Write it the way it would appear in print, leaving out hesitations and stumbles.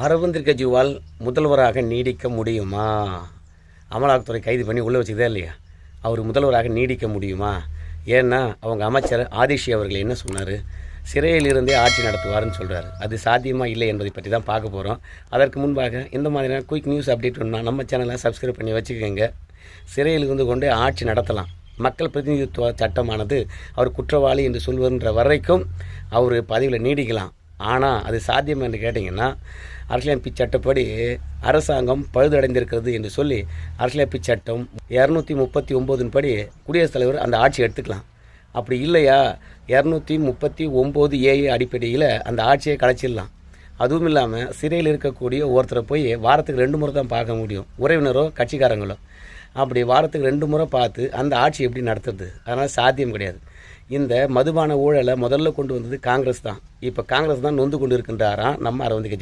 அரவிந்த் கெஜ்ரிவால் முதல்வராக நீடிக்க முடியுமா? அமலாக்கத்துறை கைது பண்ணி உள்ளே வச்சுதே இல்லையா? அவர் முதல்வராக நீடிக்க முடியுமா? ஏன்னா அவங்க அமைச்சர் ஆதிஷி அவர்கள் என்ன சொன்னார்? சிறையில் இருந்தே ஆட்சி நடத்துவார்னு சொல்கிறார். அது சாத்தியமாக இல்லை என்பதை பற்றி தான் பார்க்க போகிறோம். அதற்கு முன்பாக இந்த மாதிரியான குயிக் நியூஸ் அப்டேட் வேணும்னா நம்ம சேனலை சப்ஸ்கிரைப் பண்ணி வச்சுக்கோங்க. சிறையில் இருந்து கொண்டே ஆட்சி நடத்தலாம். மக்கள் பிரதிநிதித்துவ சட்டமானது அவர் குற்றவாளி என்று சொல்வதுன்ற வரைக்கும் அவர் பதவியில் நீடிக்கலாம். ஆனால் அது சாத்தியம் என்று கேட்டிங்கன்னா, அரசியலமைப்பு சட்டப்படி அரசாங்கம் பழுதடைந்திருக்கிறது என்று சொல்லி அரசியலமைப்பு சட்டம் 239 படி குடியரசுத் தலைவர் அந்த ஆட்சி எடுத்துக்கலாம். அப்படி இல்லையா 239A அடிப்படையில் அந்த ஆட்சியை கலைச்சிடலாம். அதுவும் இல்லாமல் சிறையில் இருக்கக்கூடிய ஒருத்தரை போய் வாரத்துக்கு 2 முறை தான் பார்க்க முடியும், உறவினரோ கட்சிக்காரங்களோ. அப்படி வாரத்துக்கு 2 முறை பார்த்து அந்த ஆட்சி எப்படி நடத்துறது? அதனால் சாத்தியம் கிடையாது. இந்த மதுபான ஊழலை முதல்ல கொண்டு வந்தது காங்கிரஸ் தான். இப்போ காங்கிரஸ் தான் நொந்து கொண்டு இருக்கின்றாராம் நம்ம அரவிந்த் கெஜ்ரிவால்.